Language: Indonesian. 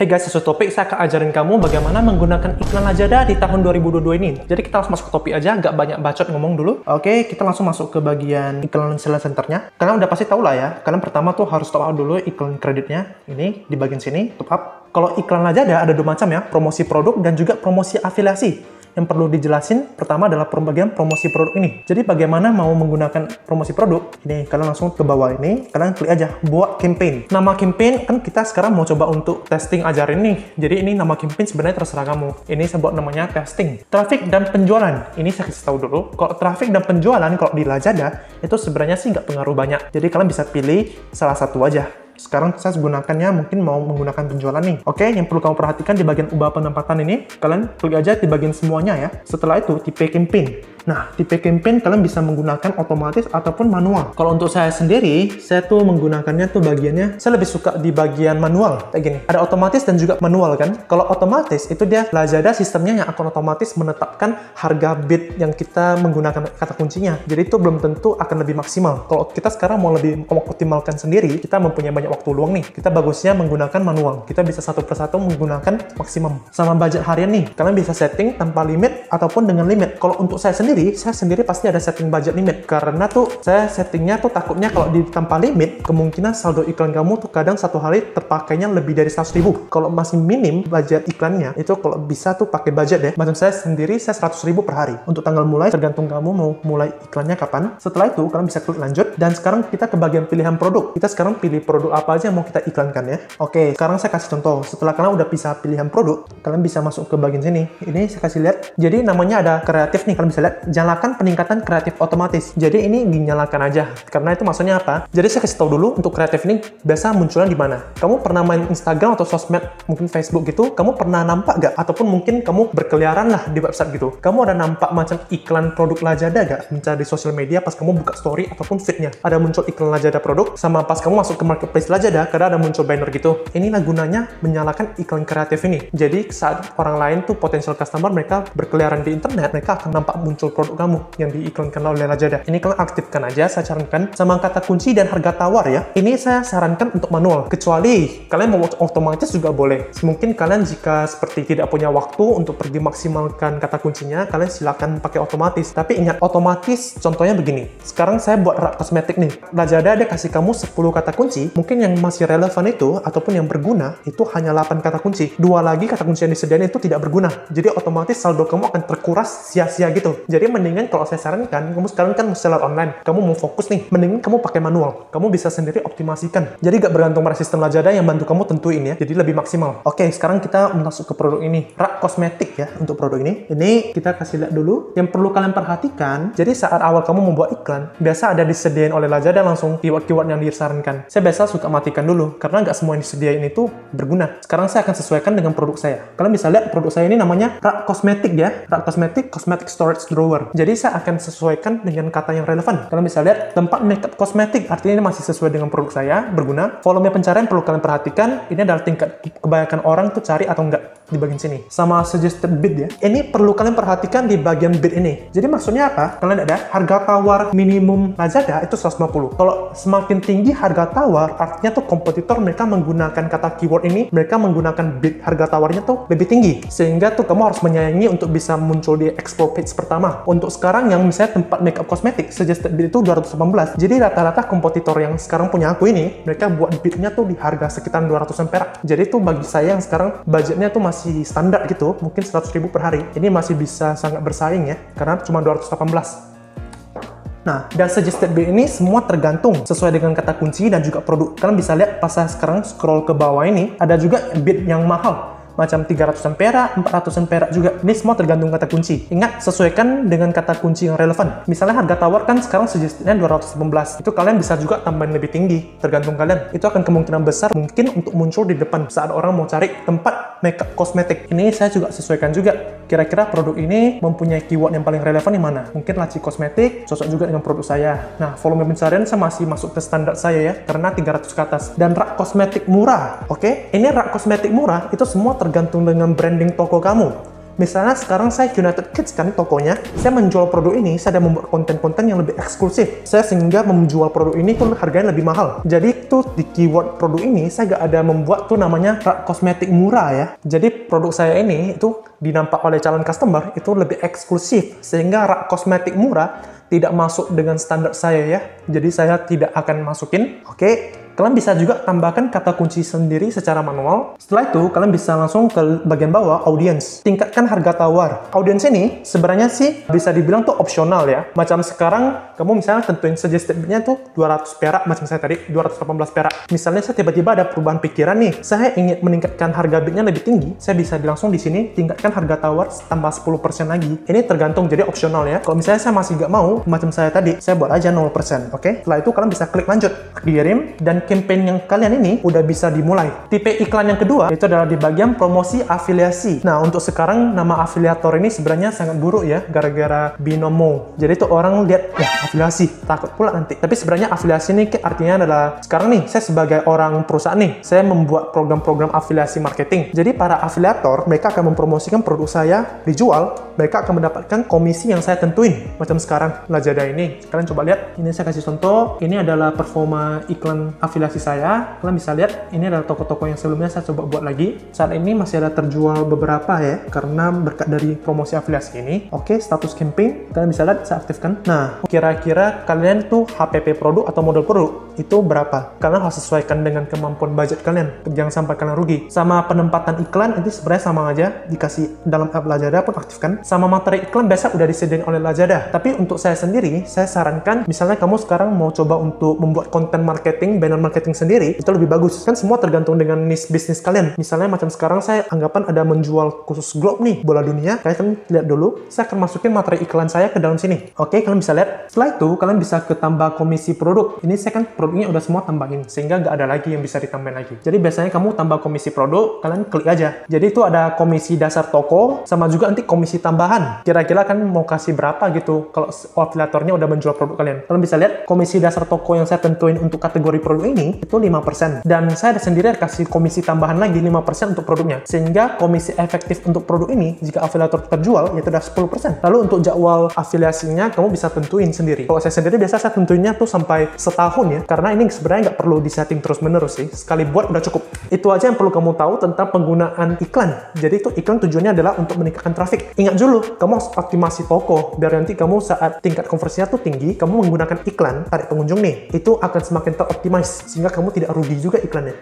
Hey guys, sesuai topik, saya akan ajarin kamu bagaimana menggunakan iklan Lazada di tahun 2022 ini. Jadi kita langsung masuk ke topik aja, nggak banyak bacot ngomong dulu. Oke, kita langsung masuk ke bagian iklan sales centernya. Kalian udah pasti tahu lah ya, kalian pertama tuh harus top up dulu iklan kreditnya. Ini di bagian sini, top up. Kalau iklan Lazada ada dua macam ya, promosi produk dan juga promosi afiliasi. Yang perlu dijelasin pertama adalah bagian promosi produk ini. Jadi bagaimana mau menggunakan promosi produk? Ini kalian langsung ke bawah ini, kalian klik aja buat campaign. Nama campaign kan kita sekarang mau coba untuk testing ajarin nih. Jadi ini nama campaign sebenarnya terserah kamu. Ini saya buat namanya testing. Traffic dan penjualan. Ini saya kasih tahu dulu. Kalau traffic dan penjualan kalau di Lazada itu sebenarnya sih nggak pengaruh banyak. Jadi kalian bisa pilih salah satu aja. Sekarang saya gunakannya mungkin mau menggunakan penjualan nih. Oke, yang perlu kamu perhatikan di bagian ubah penempatan ini, kalian klik aja di bagian semuanya ya. Setelah itu, tipe campaign. Nah, tipe campaign kalian bisa menggunakan otomatis ataupun manual. Kalau untuk saya sendiri, saya tuh menggunakannya tuh bagiannya, saya lebih suka di bagian manual. Kayak gini, ada otomatis dan juga manual kan. Kalau otomatis, itu dia Lazada sistemnya yang akan otomatis menetapkan harga bid yang kita menggunakan kata kuncinya. Jadi itu belum tentu akan lebih maksimal. Kalau kita sekarang mau lebih optimalkan sendiri, kita mempunyai banyak waktu luang nih. Kita bagusnya menggunakan manual. Kita bisa satu persatu menggunakan maksimum. Sama budget harian nih, kalian bisa setting tanpa limit ataupun dengan limit. Kalau untuk saya sendiri pasti ada setting budget limit. Karena tuh saya settingnya tuh takutnya kalau di tanpa limit, kemungkinan saldo iklan kamu tuh kadang satu hari terpakainya lebih dari 100.000. Kalau masih minim budget iklannya, itu kalau bisa tuh pakai budget deh. Macam saya sendiri, saya 100.000 per hari. Untuk tanggal mulai, tergantung kamu mau mulai iklannya kapan. Setelah itu, kalian bisa klik lanjut. Dan sekarang kita ke bagian pilihan produk. Kita sekarang pilih produk apa aja yang mau kita iklankan ya. Oke, sekarang saya kasih contoh. Setelah kalian udah bisa pilihan produk, kalian bisa masuk ke bagian sini. Ini saya kasih lihat. Jadi namanya ada kreatif nih, kalian bisa lihat. Nyalakan peningkatan kreatif otomatis. Jadi ini dinyalakan aja. Karena itu maksudnya apa? Jadi saya kasih tahu dulu untuk kreatif ini biasa munculnya di mana. Kamu pernah main Instagram atau sosmed, mungkin Facebook gitu, kamu pernah nampak gak? Ataupun mungkin kamu berkeliaran lah di website gitu. Kamu ada nampak macam iklan produk Lazada gak? Mencari sosial media pas kamu buka story ataupun feednya. Ada muncul iklan Lazada produk, sama pas kamu masuk ke marketplace Lazada, kadang ada muncul banner gitu. Inilah gunanya menyalakan iklan kreatif ini. Jadi saat orang lain tuh potensial customer mereka berkeliaran di internet, mereka akan nampak muncul produk kamu yang diiklankan oleh Lazada. Ini kalian aktifkan aja, saya sarankan sama kata kunci dan harga tawar ya. Ini saya sarankan untuk manual. Kecuali kalian mau otomatis juga boleh. Mungkin kalian jika seperti tidak punya waktu untuk pergi maksimalkan kata kuncinya, kalian silakan pakai otomatis. Tapi ingat, otomatis contohnya begini. Sekarang saya buat rak kosmetik nih. Lazada dia kasih kamu 10 kata kunci. Mungkin yang masih relevan itu ataupun yang berguna itu hanya 8 kata kunci. Dua lagi kata kunci yang disediain itu tidak berguna. Jadi otomatis saldo kamu akan terkuras sia-sia gitu. Jadi mendingan kalau saya sarankan, kamu sekarang kan seller online, kamu mau fokus nih, mendingan kamu pakai manual. Kamu bisa sendiri optimasikan. Jadi gak bergantung pada sistem Lazada yang bantu kamu tentuin ya. Jadi lebih maksimal. Oke, sekarang kita masuk ke produk ini. Rak kosmetik ya untuk produk ini. Ini kita kasih lihat dulu. Yang perlu kalian perhatikan, jadi saat awal kamu membuat iklan, biasa ada disediain oleh Lazada langsung keyword-keyword yang disarankan. Saya biasa suka matikan dulu, karena nggak semua yang disediain itu berguna. Sekarang saya akan sesuaikan dengan produk saya. Kalian bisa lihat produk saya ini namanya rak kosmetik ya. Rak kosmetik, cosmetic storage drawer. Jadi saya akan sesuaikan dengan kata yang relevan. Kalian bisa lihat tempat makeup kosmetik, artinya ini masih sesuai dengan produk saya, berguna. Volume pencarian perlu kalian perhatikan, ini adalah tingkat kebanyakan orang tuh cari atau enggak di bagian sini. Sama suggested bid ya. Ini perlu kalian perhatikan di bagian bid ini. Jadi maksudnya apa? Kalian ada harga tawar minimum Lazada itu 150. Kalau semakin tinggi harga tawar, artinya tuh kompetitor mereka menggunakan kata keyword ini, mereka menggunakan bid harga tawarnya tuh lebih tinggi. Sehingga tuh kamu harus menyayangi untuk bisa muncul di explore page pertama. Untuk sekarang yang misalnya tempat makeup kosmetik suggested bid itu 218. Jadi rata-rata kompetitor yang sekarang punya aku ini, mereka buat bidnya tuh di harga sekitar 200-an perak. Jadi tuh bagi saya yang sekarang budgetnya tuh masih standar gitu, mungkin 100.000 per hari. Ini masih bisa sangat bersaing ya, karena cuma 218. Nah, dan suggested bid ini semua tergantung sesuai dengan kata kunci dan juga produk. Kalian bisa lihat pas saya sekarang scroll ke bawah ini, ada juga bid yang mahal. Macam 300-an perak, 400-an perak juga. Ini semua tergantung kata kunci. Ingat, sesuaikan dengan kata kunci yang relevan. Misalnya harga tawar kan sekarang suggestednya 218. Itu kalian bisa juga tambahin lebih tinggi. Tergantung kalian. Itu akan kemungkinan besar mungkin untuk muncul di depan saat orang mau cari tempat makeup kosmetik. Ini saya juga sesuaikan juga. Kira-kira produk ini mempunyai keyword yang paling relevan di mana? Mungkin laci kosmetik, cocok juga dengan produk saya. Nah, volume pencarian saya masih masuk ke standar saya ya, karena 300 ke atas. Dan rak kosmetik murah. Oke? Ini rak kosmetik murah, itu semua tergantung dengan branding toko kamu. Misalnya sekarang saya United Kids kan tokonya, saya menjual produk ini, saya ada membuat konten-konten yang lebih eksklusif. Saya sehingga menjual produk ini tuh harganya lebih mahal. Jadi tuh di keyword produk ini, saya gak ada membuat tuh namanya rak kosmetik murah ya. Jadi produk saya ini itu dinampak oleh calon customer itu lebih eksklusif. Sehingga rak kosmetik murah tidak masuk dengan standar saya ya. Jadi saya tidak akan masukin. Oke. Kalian bisa juga tambahkan kata kunci sendiri secara manual. Setelah itu, kalian bisa langsung ke bagian bawah, audience. Tingkatkan harga tawar. Audience ini sebenarnya sih bisa dibilang tuh opsional ya. Macam sekarang, kamu misalnya tentuin suggested bidnya tuh 200 perak, macam saya tadi, 218 perak. Misalnya saya tiba-tiba ada perubahan pikiran nih, saya ingin meningkatkan harga bidnya lebih tinggi, saya bisa langsung di sini tingkatkan harga tawar tambah 10% lagi. Ini tergantung, jadi opsional ya. Kalau misalnya saya masih nggak mau, macam saya tadi, saya buat aja 0%, oke? Setelah itu kalian bisa klik lanjut, kirim, dan campaign yang kalian ini udah bisa dimulai. Tipe iklan yang kedua itu adalah di bagian promosi afiliasi. Nah, untuk sekarang nama afiliator ini sebenarnya sangat buruk ya, gara-gara binomo. Jadi tuh orang lihat, ya afiliasi, takut pula nanti. Tapi sebenarnya afiliasi ini artinya adalah, sekarang nih, saya sebagai orang perusahaan nih, saya membuat program-program afiliasi marketing. Jadi para afiliator, mereka akan mempromosikan produk saya, dijual, mereka akan mendapatkan komisi yang saya tentuin. Macam sekarang, Lazada ini. Kalian coba lihat, ini saya kasih contoh, ini adalah performa iklan afiliasi saya. Kalian bisa lihat, ini adalah toko-toko yang sebelumnya saya coba buat lagi. Saat ini masih ada terjual beberapa ya, karena berkat dari promosi afiliasi ini. Oke, status campaign, kalian bisa lihat, saya aktifkan. Nah, kira-kira kalian tuh HPP produk atau model produk, itu berapa? Kalian harus sesuaikan dengan kemampuan budget kalian, jangan sampai kalian rugi. Sama penempatan iklan, itu sebenarnya sama aja, dikasih dalam app Lazada pun aktifkan. Sama materi iklan biasa udah disediain oleh Lazada. Tapi untuk saya sendiri, saya sarankan, misalnya kamu sekarang mau coba untuk membuat konten marketing, banner marketing sendiri, itu lebih bagus. Kan semua tergantung dengan niche bisnis kalian. Misalnya macam sekarang saya anggapan ada menjual khusus globe nih, bola dunia. Kalian lihat dulu, saya akan masukin materi iklan saya ke dalam sini. Oke, kalian bisa lihat. Setelah itu, kalian bisa ke tambah komisi produk. Ini saya kan produknya udah semua tambahin, sehingga nggak ada lagi yang bisa ditambahin lagi. Jadi biasanya kamu tambah komisi produk, kalian klik aja. Jadi itu ada komisi dasar toko, sama juga nanti komisi tambahan. Kira-kira kan mau kasih berapa gitu, kalau afiliatornya udah menjual produk kalian. Kalian bisa lihat, komisi dasar toko yang saya tentuin untuk kategori produk ini, itu 5%. Dan saya sendiri kasih komisi tambahan lagi 5% untuk produknya. Sehingga komisi efektif untuk produk ini, jika afiliator terjual, yaitu udah 10%. Lalu untuk jadwal afiliasinya, kamu bisa tentuin sendiri. Kalau saya sendiri, biasa saya tentuinnya tuh sampai setahun ya. Karena ini sebenarnya nggak perlu disetting terus-menerus sih. Sekali buat udah cukup. Itu aja yang perlu kamu tahu tentang penggunaan iklan. Jadi itu iklan tujuannya adalah untuk meningkatkan traffic. Ingat dulu, kamu harus optimasi toko. Biar nanti kamu saat tingkat konversinya tuh tinggi, kamu menggunakan iklan, tarik pengunjung nih. Itu akan semakin teroptimize. Sehingga kamu tidak rugi juga iklannya.